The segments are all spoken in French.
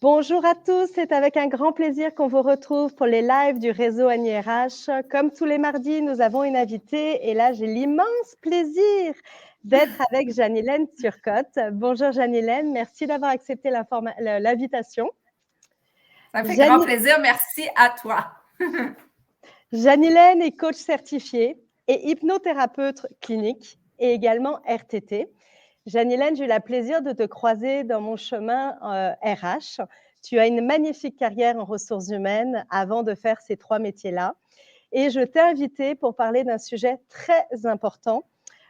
Bonjour à tous, c'est avec un grand plaisir qu'on vous retrouve pour les lives du réseau Annie RH. Comme tous les mardis, nous avons une invitée et là, j'ai l'immense plaisir d'être avec Jeanne-Hélène Turcotte. Bonjour Jeanne-Hélène, merci d'avoir accepté l'invitation. Ça me fait grand plaisir, merci à toi. Jeanne-Hélène est coach certifiée et hypnothérapeute clinique et également RTT. Jeanne-Hélène, j'ai eu le plaisir de te croiser dans mon chemin RH. Tu as une magnifique carrière en ressources humaines avant de faire ces 3 métiers-là. Et je t'ai invitée pour parler d'un sujet très important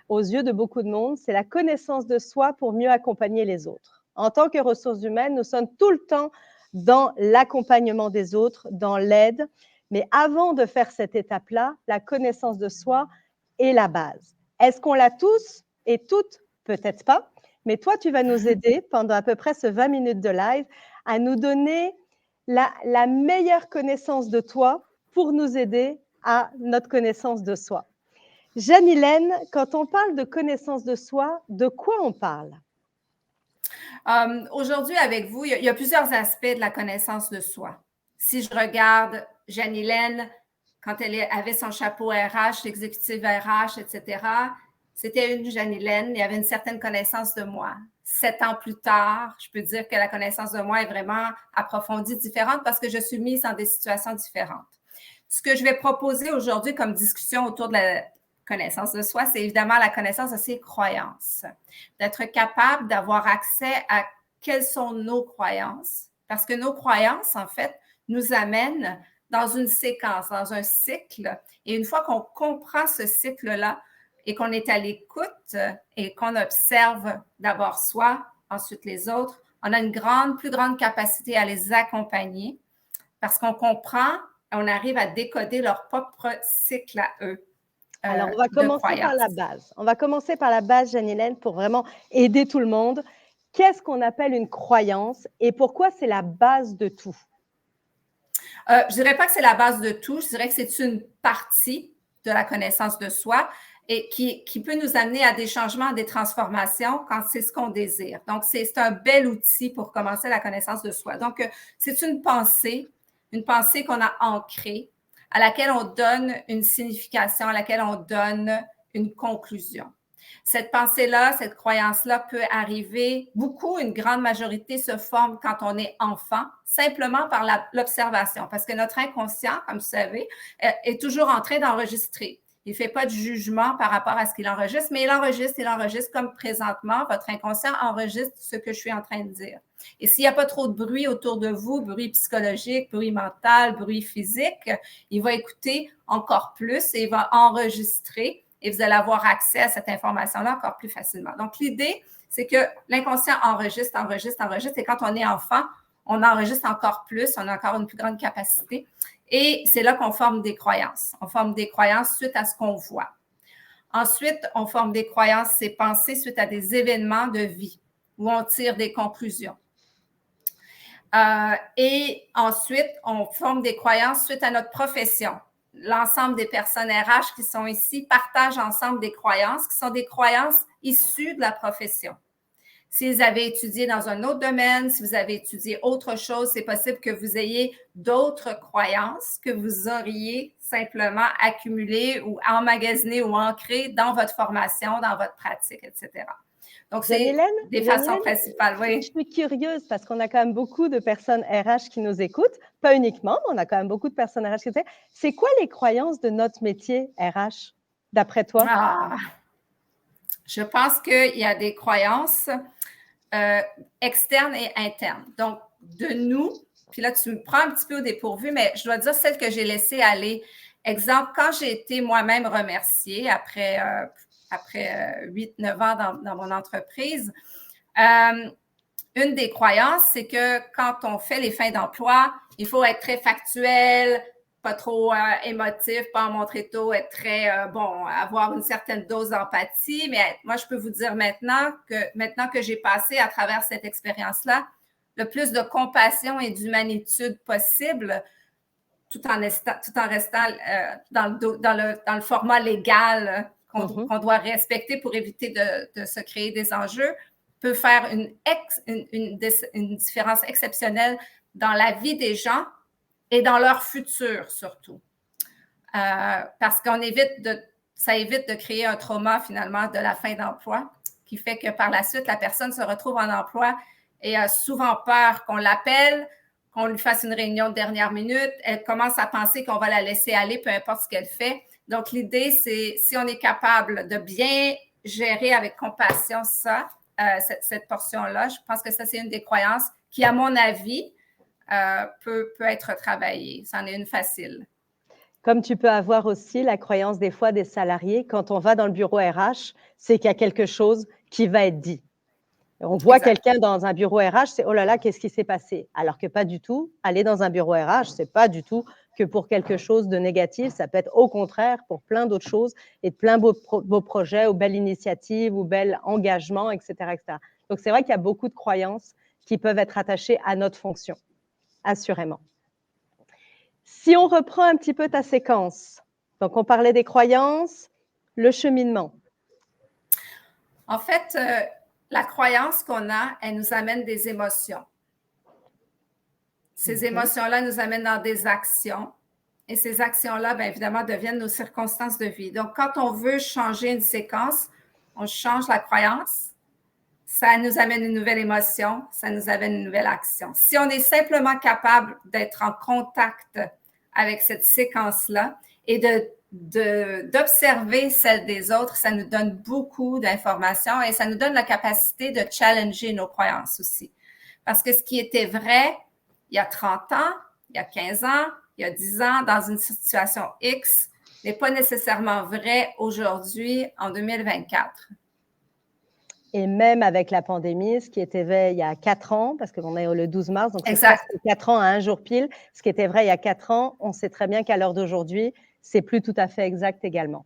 aux yeux de beaucoup de monde, c'est la connaissance de soi pour mieux accompagner les autres. En tant que ressources humaines, nous sommes tout le temps dans l'accompagnement des autres, dans l'aide. Mais avant de faire cette étape-là, la connaissance de soi est la base. Est-ce qu'on l'a tous et toutes? Peut-être pas. Mais toi, tu vas nous aider pendant à peu près ce 20 minutes de live à nous donner la meilleure connaissance de toi pour nous aider à notre connaissance de soi. Jeanne-Hélène, quand on parle de connaissance de soi, de quoi on parle? Aujourd'hui, avec vous, il y a plusieurs aspects de la connaissance de soi. Si je regarde Jeanne-Hélène, quand elle avait son chapeau RH, l'exécutive RH, etc., c'était une Jeanne-Hélène, il y avait une certaine connaissance de moi. 7 ans plus tard, je peux dire que la connaissance de moi est vraiment approfondie, différente, parce que je suis mise dans des situations différentes. Ce que je vais proposer aujourd'hui comme discussion autour de la connaissance de soi, c'est évidemment la connaissance de ses croyances. D'être capable d'avoir accès à quelles sont nos croyances, parce que nos croyances, en fait, nous amènent dans une séquence, dans un cycle. Et une fois qu'on comprend ce cycle-là et qu'on est à l'écoute et qu'on observe d'abord soi, ensuite les autres, on a une plus grande capacité à les accompagner parce qu'on comprend, on arrive à décoder leur propre cycle à eux. Alors, on va commencer par la base. On va commencer par la base, Jeanne-Hélène, pour vraiment aider tout le monde. Qu'est-ce qu'on appelle une croyance et pourquoi c'est la base de tout? Je ne dirais pas que c'est la base de tout. Je dirais que c'est une partie de la connaissance de soi et qui peut nous amener à des changements, à des transformations quand c'est ce qu'on désire. Donc, c'est un bel outil pour commencer la connaissance de soi. Donc, c'est une pensée qu'on a ancrée, à laquelle on donne une signification, à laquelle on donne une conclusion. Cette pensée-là, cette croyance-là peut arriver, une grande majorité se forme quand on est enfant, simplement par l'observation, parce que notre inconscient, comme vous savez, est toujours en train d'enregistrer. Il ne fait pas de jugement par rapport à ce qu'il enregistre, mais il enregistre comme présentement, votre inconscient enregistre ce que je suis en train de dire. Et s'il n'y a pas trop de bruit autour de vous, bruit psychologique, bruit mental, bruit physique, il va écouter encore plus et il va enregistrer et vous allez avoir accès à cette information-là encore plus facilement. Donc, l'idée, c'est que l'inconscient enregistre, et quand on est enfant, on enregistre encore plus, on a encore une plus grande capacité, et c'est là qu'on forme des croyances. On forme des croyances suite à ce qu'on voit. Ensuite, on forme des croyances, ces pensées suite à des événements de vie, où on tire des conclusions. Et ensuite, on forme des croyances suite à notre profession. L'ensemble des personnes RH qui sont ici partagent ensemble des croyances qui sont des croyances issues de la profession. Si vous avez étudié dans un autre domaine, si vous avez étudié autre chose, c'est possible que vous ayez d'autres croyances que vous auriez simplement accumulées ou emmagasinées ou ancrées dans votre formation, dans votre pratique, etc. Donc, c'est des façons principales. Oui. Je suis curieuse parce qu'on a quand même beaucoup de personnes RH qui nous écoutent, pas uniquement, mais on a quand même beaucoup de personnes RH qui nous écoutent. C'est quoi les croyances de notre métier RH, d'après toi? Je pense qu'il y a des croyances externes et internes. Donc, de nous, puis là, tu me prends un petit peu au dépourvu, mais je dois dire celle que j'ai laissée aller. Exemple, quand j'ai été moi-même remerciée après 8-9 ans dans mon entreprise, une des croyances, c'est que quand on fait les fins d'emploi, il faut être très factuel, pas trop émotif, pas en montrer tôt, être très, avoir une certaine dose d'empathie. Mais moi, je peux vous dire maintenant que j'ai passé à travers cette expérience-là, le plus de compassion et d'humanitude possible, tout en restant dans le format légal qu'on doit respecter pour éviter de se créer des enjeux, peut faire une différence exceptionnelle dans la vie des gens et dans leur futur surtout. Parce ça évite de créer un trauma finalement de la fin d'emploi qui fait que par la suite, la personne se retrouve en emploi et a souvent peur qu'on l'appelle, qu'on lui fasse une réunion de dernière minute. Elle commence à penser qu'on va la laisser aller, peu importe ce qu'elle fait. Donc, l'idée, c'est si on est capable de bien gérer avec compassion cette portion-là, je pense que ça, c'est une des croyances qui, à mon avis, peut être travaillée. C'en est une facile. Comme tu peux avoir aussi la croyance des fois des salariés, quand on va dans le bureau RH, c'est qu'il y a quelque chose qui va être dit. On voit quelqu'un dans un bureau RH, c'est « oh là là, qu'est-ce qui s'est passé ?» Alors que pas du tout. Aller dans un bureau RH, c'est pas du tout que pour quelque chose de négatif. Ça peut être au contraire pour plein d'autres choses et de plein beaux projets ou belles initiatives ou bels engagements, etc., etc. Donc, c'est vrai qu'il y a beaucoup de croyances qui peuvent être attachées à notre fonction, assurément. Si on reprend un petit peu ta séquence, donc on parlait des croyances, le cheminement. En fait, la croyance qu'on a, elle nous amène des émotions. Ces émotions-là nous amènent dans des actions. Et ces actions-là, bien évidemment, deviennent nos circonstances de vie. Donc, quand on veut changer une séquence, on change la croyance, ça nous amène une nouvelle émotion, ça nous amène une nouvelle action. Si on est simplement capable d'être en contact avec cette séquence-là et d'observer celle des autres, ça nous donne beaucoup d'informations et ça nous donne la capacité de challenger nos croyances aussi. Parce que ce qui était vrai il y a 30 ans, il y a 15 ans, il y a 10 ans, dans une situation X, n'est pas nécessairement vrai aujourd'hui, en 2024. Et même avec la pandémie, ce qui était vrai il y a 4 ans, parce qu'on est le 12 mars, donc c'est presque 4 ans à un jour pile, ce qui était vrai il y a 4 ans, on sait très bien qu'à l'heure d'aujourd'hui, c'est plus tout à fait exact également.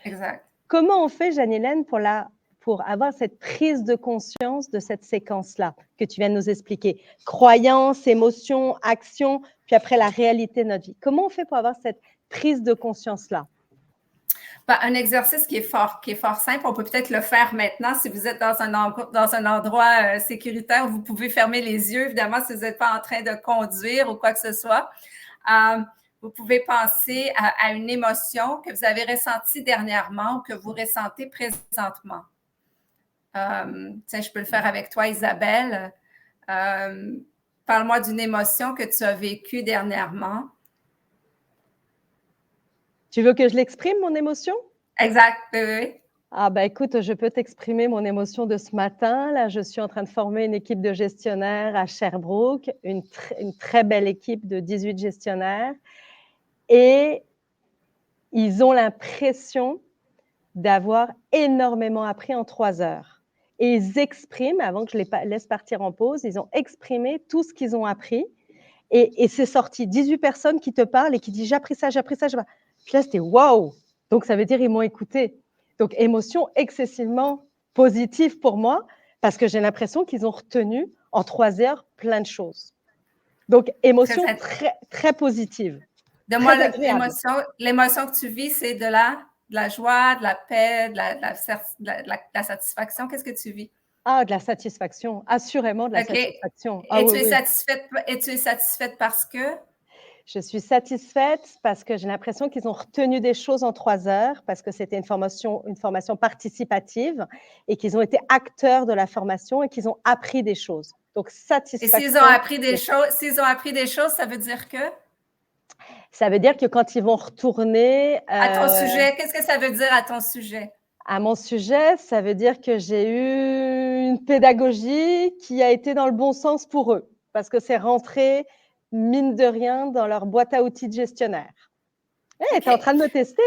Exact. Comment on fait, Jeanne-Hélène, pour avoir cette prise de conscience de cette séquence-là que tu viens de nous expliquer? Croyance, émotion, action, puis après la réalité de notre vie. Comment on fait pour avoir cette prise de conscience-là? Un exercice qui est fort simple, on peut peut-être le faire maintenant si vous êtes dans un endroit sécuritaire, vous pouvez fermer les yeux, évidemment, si vous n'êtes pas en train de conduire ou quoi que ce soit. Vous pouvez penser à une émotion que vous avez ressentie dernièrement ou que vous ressentez présentement. Tiens, je peux le faire avec toi, Isabelle. Parle-moi d'une émotion que tu as vécue dernièrement. Tu veux que je l'exprime, mon émotion? Exact, oui. Ah ben écoute, je peux t'exprimer mon émotion de ce matin. Là, je suis en train de former une équipe de gestionnaires à Sherbrooke, une très belle équipe de 18 gestionnaires. Et ils ont l'impression d'avoir énormément appris en 3 heures. Et ils expriment, avant que je les laisse partir en pause, ils ont exprimé tout ce qu'ils ont appris. Et c'est sorti 18 personnes qui te parlent et qui disent « j'ai appris ça, j'ai appris ça ». Puis là, c'était « waouh ». Donc, ça veut dire qu'ils m'ont écouté. Donc, émotion excessivement positive pour moi parce que j'ai l'impression qu'ils ont retenu en 3 heures plein de choses. Donc, émotion très, très positive. Donne-moi l'émotion que tu vis, c'est de la joie, de la paix, de la satisfaction. Qu'est-ce que tu vis? Ah, de la satisfaction, assurément de la satisfaction. Et tu es satisfaite parce que? Je suis satisfaite parce que j'ai l'impression qu'ils ont retenu des choses en 3 heures, parce que c'était une formation participative et qu'ils ont été acteurs de la formation et qu'ils ont appris des choses. Donc, satisfaction. Et s'ils ont appris des choses, ça veut dire que? Ça veut dire que quand ils vont retourner… À ton sujet, qu'est-ce que ça veut dire à ton sujet? À mon sujet, ça veut dire que j'ai eu une pédagogie qui a été dans le bon sens pour eux, parce que c'est rentré, mine de rien, dans leur boîte à outils de gestionnaire. Hey, tu es en train de me tester,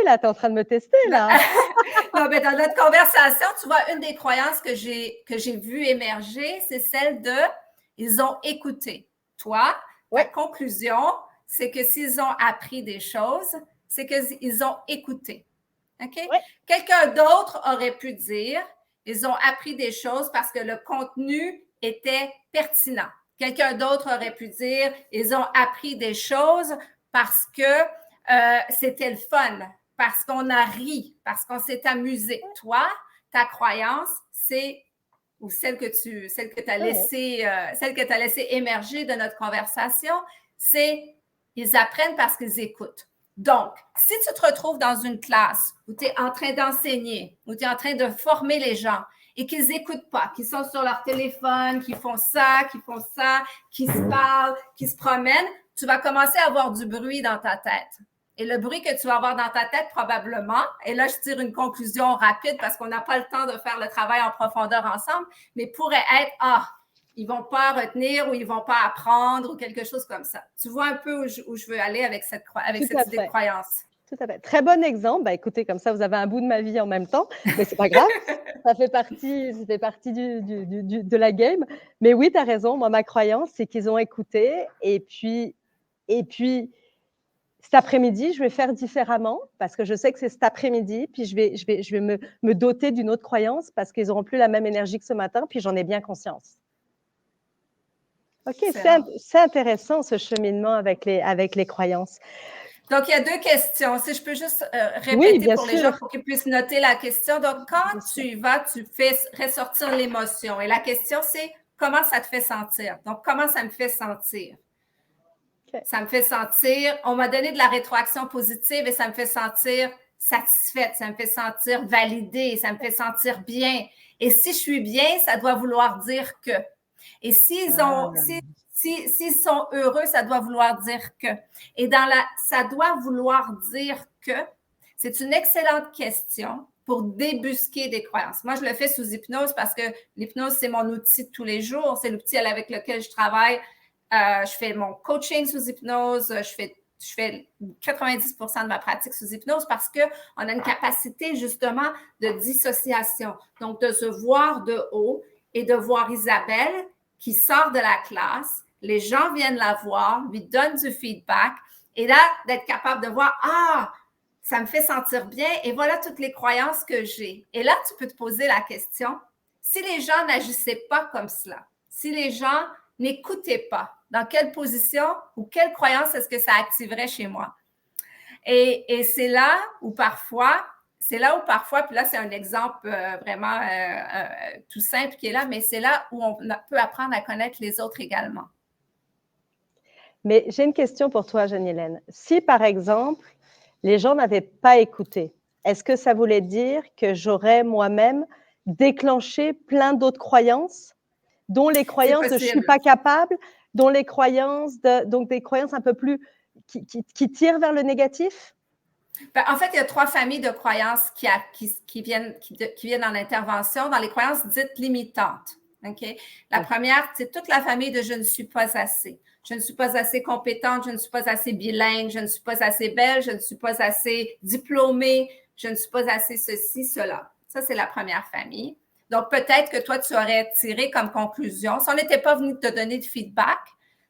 là. Non, mais dans notre conversation, tu vois, une des croyances que j'ai vues émerger, c'est celle de « ils ont écouté ». Toi, ta conclusion, c'est que s'ils ont appris des choses, c'est qu'ils ont écouté. OK? Quelqu'un d'autre aurait pu dire « ils ont appris des choses parce que le contenu était pertinent ». Quelqu'un d'autre aurait pu dire « ils ont appris des choses parce que c'était le fun, parce qu'on a ri, parce qu'on s'est amusé ». Toi, ta croyance, c'est ou celle que tu as laissée, celle que tu as laissé émerger de notre conversation, c'est ils apprennent parce qu'ils écoutent. Donc, si tu te retrouves dans une classe où tu es en train d'enseigner, où tu es en train de former les gens et qu'ils n'écoutent pas, qu'ils sont sur leur téléphone, qu'ils font ça, qu'ils se parlent, qu'ils se promènent, tu vas commencer à avoir du bruit dans ta tête. Et le bruit que tu vas avoir dans ta tête, probablement, et là, je tire une conclusion rapide parce qu'on n'a pas le temps de faire le travail en profondeur ensemble, mais pourrait être, ils ne vont pas retenir ou ils ne vont pas apprendre ou quelque chose comme ça. Tu vois un peu où je veux aller avec cette idée de croyance. Tout à fait. Très bon exemple. Écoutez, comme ça, vous avez un bout de ma vie en même temps, mais c'est pas grave. ça fait partie de la game. Mais oui, tu as raison. Moi, ma croyance, c'est qu'ils ont écouté. Et puis, cet après-midi, je vais faire différemment parce que je sais que c'est cet après-midi. Puis, je vais me doter d'une autre croyance parce qu'ils n'auront plus la même énergie que ce matin. Puis, j'en ai bien conscience. OK, c'est intéressant ce cheminement avec les croyances. Donc, il y a 2 questions. Si je peux juste répéter pour les gens pour qu'ils puissent noter la question. Donc, quand tu y vas, tu fais ressortir l'émotion. Et la question, c'est comment ça te fait sentir? Donc, comment ça me fait sentir? Okay. Ça me fait sentir, on m'a donné de la rétroaction positive et ça me fait sentir satisfaite, ça me fait sentir validée, ça me fait sentir bien. Et si je suis bien, ça doit vouloir dire que. Et s'ils sont heureux, ça doit vouloir dire que. Et ça doit vouloir dire que, c'est une excellente question pour débusquer des croyances. Moi, je le fais sous hypnose parce que l'hypnose, c'est mon outil de tous les jours. C'est l'outil avec lequel je travaille. Je fais mon coaching sous hypnose. Je fais 90% de ma pratique sous hypnose parce qu'on a une capacité justement de dissociation. Donc, de se voir de haut et de voir Isabelle qui sort de la classe. Les gens viennent la voir, lui donnent du feedback. Et là, d'être capable de voir, ça me fait sentir bien et voilà toutes les croyances que j'ai. Et là, tu peux te poser la question, si les gens n'agissaient pas comme cela, si les gens n'écoutaient pas, dans quelle position ou quelle croyance est-ce que ça activerait chez moi? Et c'est là où parfois, puis là, c'est un exemple vraiment tout simple qui est là, mais c'est là où on peut apprendre à connaître les autres également. Mais j'ai une question pour toi, Jeanne-Hélène. Si, par exemple, les gens n'avaient pas écouté, est-ce que ça voulait dire que j'aurais moi-même déclenché plein d'autres croyances, dont les croyances de « je ne suis pas capable », dont les croyances, donc des croyances un peu plus qui tirent vers le négatif? En fait, il y a 3 familles de croyances qui viennent en intervention dans les croyances dites limitantes. Okay? La première, c'est toute la famille de « je ne suis pas assez ». Je ne suis pas assez compétente, je ne suis pas assez bilingue, je ne suis pas assez belle, je ne suis pas assez diplômée, je ne suis pas assez ceci, cela. Ça, c'est la première famille. Donc, peut-être que toi, tu aurais tiré comme conclusion, si on n'était pas venu te donner de feedback,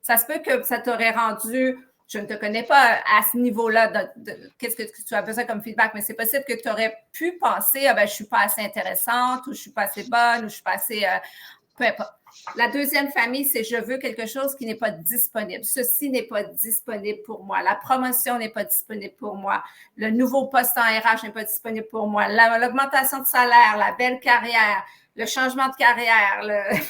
ça se peut que ça t'aurait rendu, je ne te connais pas à ce niveau-là, qu'est-ce que tu as besoin comme feedback, mais c'est possible que tu aurais pu penser, je ne suis pas assez intéressante, ou je ne suis pas assez bonne, ou je ne suis pas assez... peu importe. La deuxième famille, c'est je veux quelque chose qui n'est pas disponible. Ceci n'est pas disponible pour moi. La promotion n'est pas disponible pour moi. Le nouveau poste en RH n'est pas disponible pour moi. L'augmentation de salaire, la belle carrière, le changement de carrière,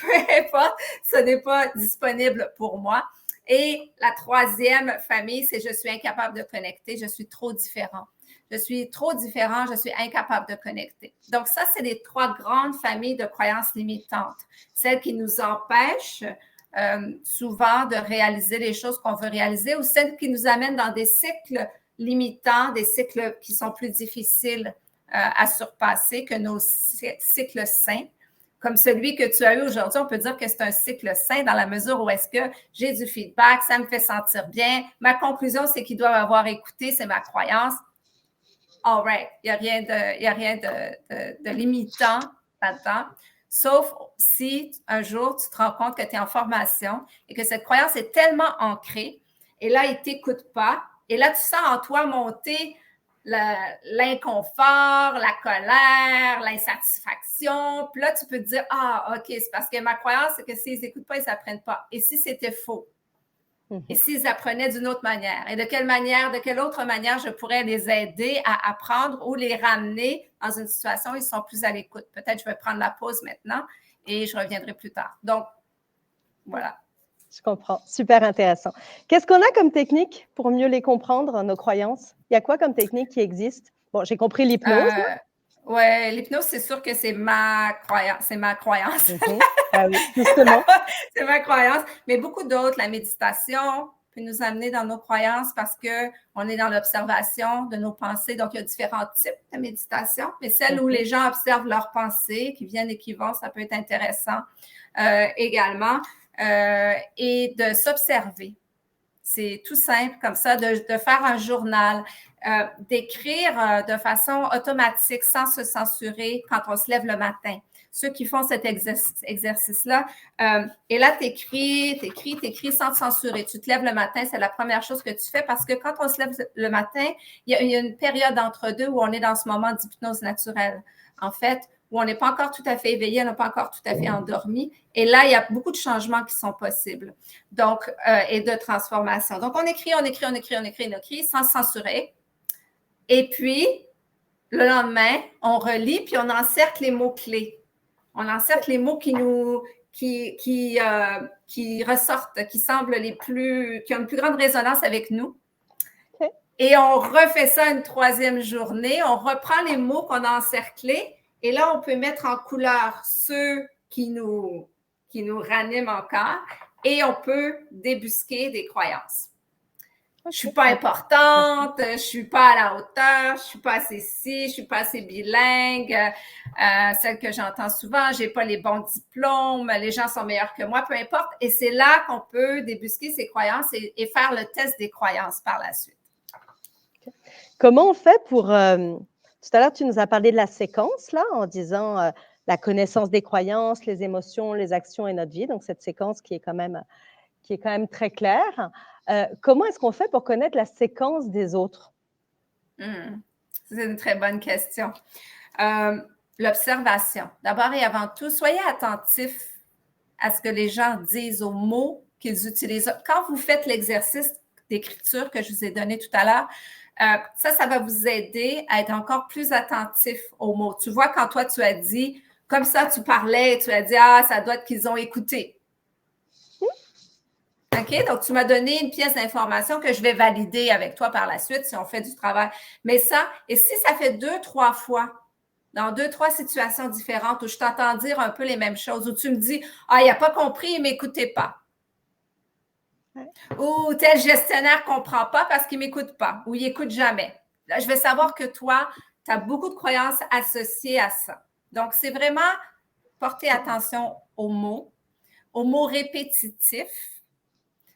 peu importe, ce n'est pas disponible pour moi. Et la troisième famille, c'est je suis incapable de connecter, je suis trop différent. Je suis trop différent, je suis incapable de connecter. Donc, ça, c'est les 3 grandes familles de croyances limitantes. Celles qui nous empêchent souvent de réaliser les choses qu'on veut réaliser ou celles qui nous amènent dans des cycles limitants, des cycles qui sont plus difficiles à surpasser que nos cycles sains. Comme celui que tu as eu aujourd'hui, on peut dire que c'est un cycle sain dans la mesure où est-ce que j'ai du feedback, ça me fait sentir bien. Ma conclusion, c'est qu'ils doivent avoir écouté, c'est ma croyance. All right, il n'y a rien de limitant là-dedans, sauf si un jour tu te rends compte que tu es en formation et que cette croyance est tellement ancrée et là, il ne t'écoute pas et là, tu sens en toi monter l'inconfort, la colère, l'insatisfaction. Puis là, tu peux te dire, OK, c'est parce que ma croyance, c'est que s'ils n'écoutent pas, ils ne s'apprennent pas. Et si c'était faux? Et s'ils apprenaient d'une autre manière? Et de quelle autre manière je pourrais les aider à apprendre ou les ramener dans une situation où ils sont plus à l'écoute? Peut-être je vais prendre la pause maintenant et je reviendrai plus tard. Donc, voilà. Je comprends. Super intéressant. Qu'est-ce qu'on a comme technique pour mieux les comprendre, nos croyances? Il y a quoi comme technique qui existe? Bon, j'ai compris l'hypnose. Oui, l'hypnose, c'est sûr que c'est ma croyance. C'est ma croyance. Ah oui, justement. C'est ma croyance. Mais beaucoup d'autres, la méditation peut nous amener dans nos croyances parce qu'on est dans l'observation de nos pensées. Donc, il y a différents types de méditation. Mais celle où les gens observent leurs pensées, qui viennent et qui vont, ça peut être intéressant également. Et de s'observer. C'est tout simple comme ça, de faire un journal, d'écrire de façon automatique, sans se censurer quand on se lève le matin. Ceux qui font cet exercice-là, et là, t'écris sans te censurer. Tu te lèves le matin, c'est la première chose que tu fais parce que quand on se lève le matin, il y a une période entre deux où on est dans ce moment d'hypnose naturelle. En fait, où on n'est pas encore tout à fait éveillé, on n'est pas encore tout à fait endormi. Et là, il y a beaucoup de changements qui sont possibles. Donc, et de transformation. Donc, on écrit sans se censurer. Et puis, le lendemain, on relit, puis on encercle les mots-clés. On encercle les mots qui ressortent, qui semblent qui ont une plus grande résonance avec nous. Et on refait ça une troisième journée. On reprend les mots qu'on a encerclés. Et là, on peut mettre en couleur ceux qui nous raniment encore et on peut débusquer des croyances. Je ne suis pas importante, je ne suis pas à la hauteur, je ne suis pas assez ci, je ne suis pas assez bilingue, celle que j'entends souvent, je n'ai pas les bons diplômes, les gens sont meilleurs que moi, peu importe. Et c'est là qu'on peut débusquer ces croyances et faire le test des croyances par la suite. Comment on fait pour... tout à l'heure, tu nous as parlé de la séquence, là, en disant la connaissance des croyances, les émotions, les actions et notre vie. Donc, cette séquence qui est quand même très claire. Comment est-ce qu'on fait pour connaître la séquence des autres? C'est une très bonne question. L'observation. D'abord et avant tout, soyez attentifs à ce que les gens disent, aux mots qu'ils utilisent. Quand vous faites l'exercice d'écriture que je vous ai donné tout à l'heure, ça va vous aider à être encore plus attentif aux mots. Tu vois, quand toi, tu as dit, comme ça, tu parlais, tu as dit, ah, ça doit être qu'ils ont écouté. OK? Donc, tu m'as donné une pièce d'information que je vais valider avec toi par la suite si on fait du travail. Mais ça, et si ça fait 2-3 fois, dans 2-3 situations différentes où je t'entends dire un peu les mêmes choses, où tu me dis, ah, il n'a pas compris, il ne m'écoutait pas. Ou tel gestionnaire ne comprend pas parce qu'il ne m'écoute pas ou il n'écoute jamais. Là, je vais savoir que toi, tu as beaucoup de croyances associées à ça. Donc, c'est vraiment porter attention aux mots répétitifs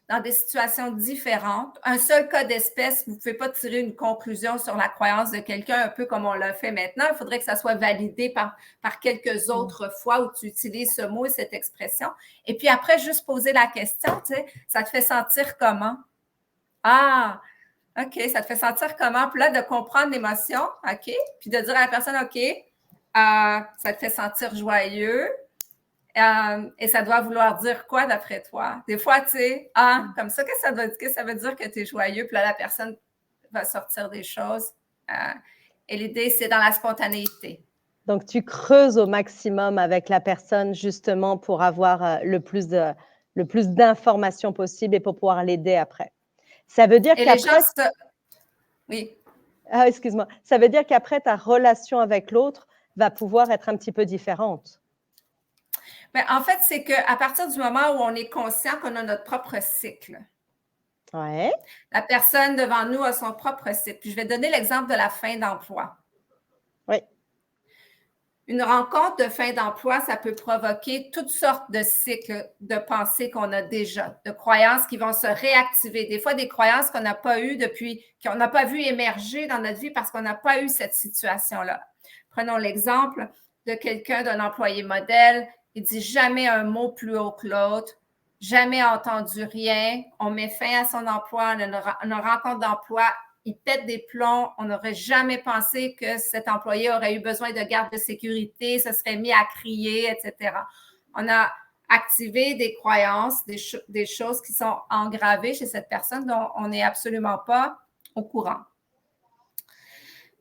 dans des situations différentes. Un seul cas d'espèce, vous ne pouvez pas tirer une conclusion sur la croyance de quelqu'un, un peu comme on l'a fait maintenant. Il faudrait que ça soit validé par quelques autres fois où tu utilises ce mot et cette expression. Et puis après, juste poser la question, tu sais, ça te fait sentir comment? Ah, OK, ça te fait sentir comment? Puis là, de comprendre l'émotion, OK, puis de dire à la personne, OK, ça te fait sentir joyeux. Et ça doit vouloir dire quoi d'après toi? Des fois, tu sais, comme ça, qu'est-ce que ça veut dire que tu es joyeux? Puis là, la personne va sortir des choses. Et l'idée, c'est dans la spontanéité. Donc, tu creuses au maximum avec la personne justement pour avoir le plus d'informations possible et pour pouvoir l'aider après. Ça veut dire qu'après... Oui. Ah, excuse-moi. Ça veut dire qu'après, ta relation avec l'autre va pouvoir être un petit peu différente. Bien, en fait, c'est qu'à partir du moment où on est conscient qu'on a notre propre cycle, ouais. La personne devant nous a son propre cycle. Puis je vais donner l'exemple de la fin d'emploi. Oui. Une rencontre de fin d'emploi, ça peut provoquer toutes sortes de cycles de pensées qu'on a déjà, de croyances qui vont se réactiver. Des fois, des croyances qu'on n'a pas eues qu'on n'a pas vu émerger dans notre vie parce qu'on n'a pas eu cette situation-là. Prenons l'exemple de quelqu'un, d'un employé modèle. Il dit jamais un mot plus haut que l'autre, jamais entendu rien. On met fin à son emploi, on a une rencontre d'emploi. Il pète des plombs. On n'aurait jamais pensé que cet employé aurait eu besoin de garde de sécurité, se serait mis à crier, etc. On a activé des croyances, des choses qui sont engravées chez cette personne dont on n'est absolument pas au courant.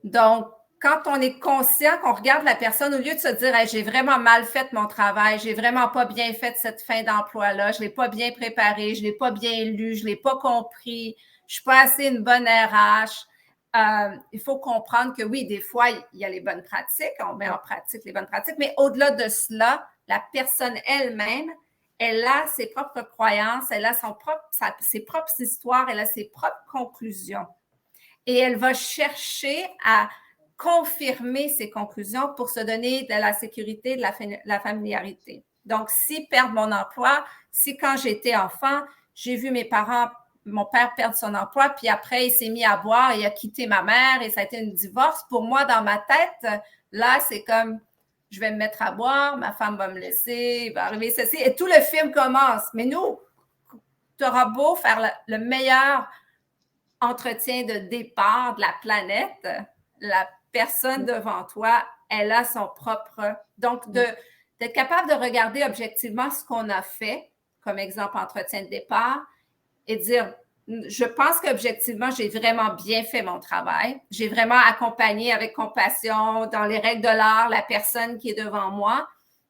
Donc, quand on est conscient, qu'on regarde la personne, au lieu de se dire hey, « j'ai vraiment mal fait mon travail, j'ai vraiment pas bien fait cette fin d'emploi-là, je l'ai pas bien préparé, je l'ai pas bien lu, je l'ai pas compris, je suis pas assez une bonne RH », il faut comprendre que oui, des fois, il y a les bonnes pratiques, on met en pratique les bonnes pratiques, mais au-delà de cela, la personne elle-même, elle a ses propres croyances, elle a ses propres histoires, elle a ses propres conclusions. Et elle va chercher à confirmer ses conclusions pour se donner de la sécurité, de la familiarité. Donc, si perdre mon emploi, si quand j'étais enfant, j'ai vu mon père perdre son emploi, puis après, il s'est mis à boire, il a quitté ma mère et ça a été un divorce. Pour moi, dans ma tête, là, c'est comme, je vais me mettre à boire, ma femme va me laisser, il va arriver ceci, et tout le film commence. Mais nous, tu auras beau faire le meilleur entretien de départ de la planète, la personne devant toi, elle a son propre... Donc, d'être capable de regarder objectivement ce qu'on a fait, comme exemple entretien de départ, et dire, je pense qu'objectivement, j'ai vraiment bien fait mon travail. J'ai vraiment accompagné avec compassion, dans les règles de l'art, la personne qui est devant moi,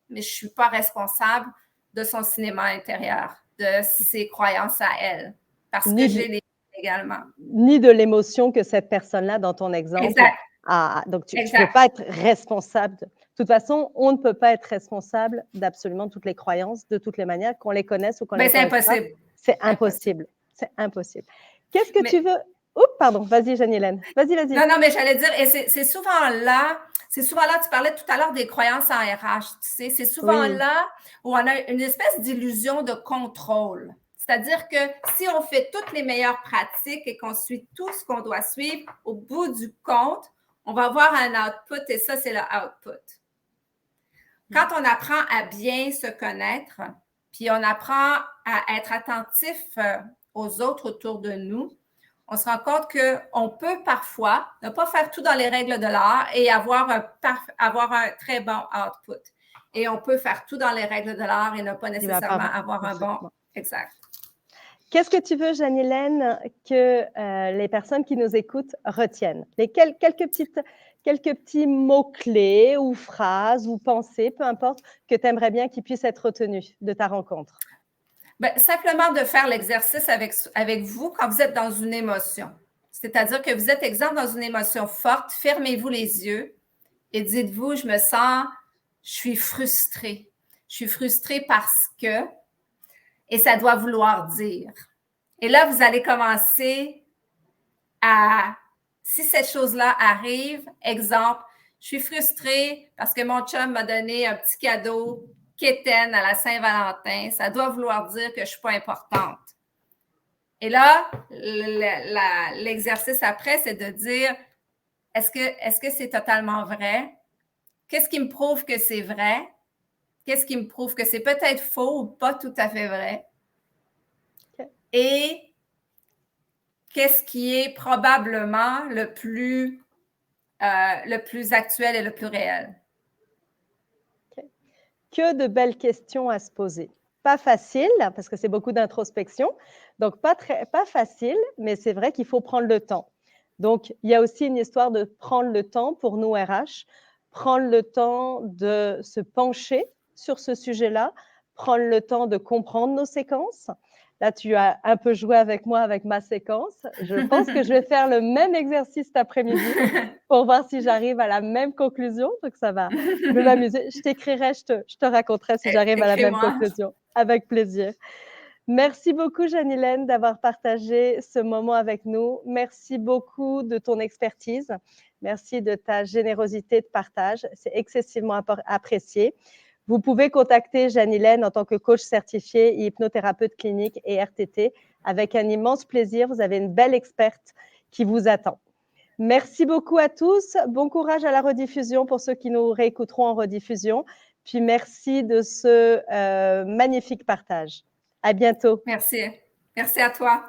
mais je ne suis pas responsable de son cinéma intérieur, de ses croyances à elle, parce que j'ai les également. Ni de l'émotion que cette personne-là, dans ton exemple, a. Donc, tu ne peux pas être responsable. De toute façon, on ne peut pas être responsable d'absolument toutes les croyances, de toutes les manières, qu'on les connaisse ou qu'on les connaisse pas. C'est impossible. C'est impossible. C'est impossible. Qu'est-ce que tu veux? Oups, pardon, vas-y, Jeanne-Hélène. Vas-y. Non, mais j'allais dire, et c'est souvent là, tu parlais tout à l'heure des croyances en RH, tu sais, c'est souvent là où on a une espèce d'illusion de contrôle. C'est-à-dire que si on fait toutes les meilleures pratiques et qu'on suit tout ce qu'on doit suivre, au bout du compte, on va avoir un output et ça, c'est le output. Quand on apprend à bien se connaître, puis on apprend à être attentif aux autres autour de nous, on se rend compte qu'on peut parfois ne pas faire tout dans les règles de l'art et avoir un très bon output. Et on peut faire tout dans les règles de l'art et ne pas nécessairement avoir un bon... Exact. Qu'est-ce que tu veux, Jeanne-Hélène, que les personnes qui nous écoutent retiennent? Quelques petits mots-clés ou phrases ou pensées, peu importe, que tu aimerais bien qu'ils puissent être retenus de ta rencontre. Simplement de faire l'exercice avec vous quand vous êtes dans une émotion. C'est-à-dire que vous êtes exemple dans une émotion forte, fermez-vous les yeux et dites-vous, je suis frustrée. Je suis frustrée parce que... Et ça doit vouloir dire. Et là, vous allez commencer à, si cette chose-là arrive, exemple, je suis frustrée parce que mon chum m'a donné un petit cadeau quétaine à la Saint-Valentin. Ça doit vouloir dire que je ne suis pas importante. Et là, l'exercice après, c'est de dire, est-ce que c'est totalement vrai? Qu'est-ce qui me prouve que c'est vrai? Qu'est-ce qui me prouve que c'est peut-être faux ou pas tout à fait vrai? Et qu'est-ce qui est probablement le plus actuel et le plus réel? Que de belles questions à se poser. Pas facile, parce que c'est beaucoup d'introspection, donc pas facile, mais c'est vrai qu'il faut prendre le temps. Donc, il y a aussi une histoire de prendre le temps pour nous RH, prendre le temps de se pencher sur ce sujet-là, prendre le temps de comprendre nos séquences. Là, tu as un peu joué avec moi avec ma séquence. Je pense que je vais faire le même exercice cet après-midi pour voir si j'arrive à la même conclusion. Donc, ça va. Je vais m'amuser. Je t'écrirai, je te raconterai si j'arrive à la même conclusion. Avec plaisir. Merci beaucoup, Jeanne-Hélène, d'avoir partagé ce moment avec nous. Merci beaucoup de ton expertise. Merci de ta générosité de partage. C'est excessivement apprécié. Vous pouvez contacter Jeanne-Hélène en tant que coach certifié et hypnothérapeute clinique et RTT avec un immense plaisir. Vous avez une belle experte qui vous attend. Merci beaucoup à tous. Bon courage à la rediffusion pour ceux qui nous réécouteront en rediffusion. Puis merci de ce magnifique partage. À bientôt. Merci. Merci à toi.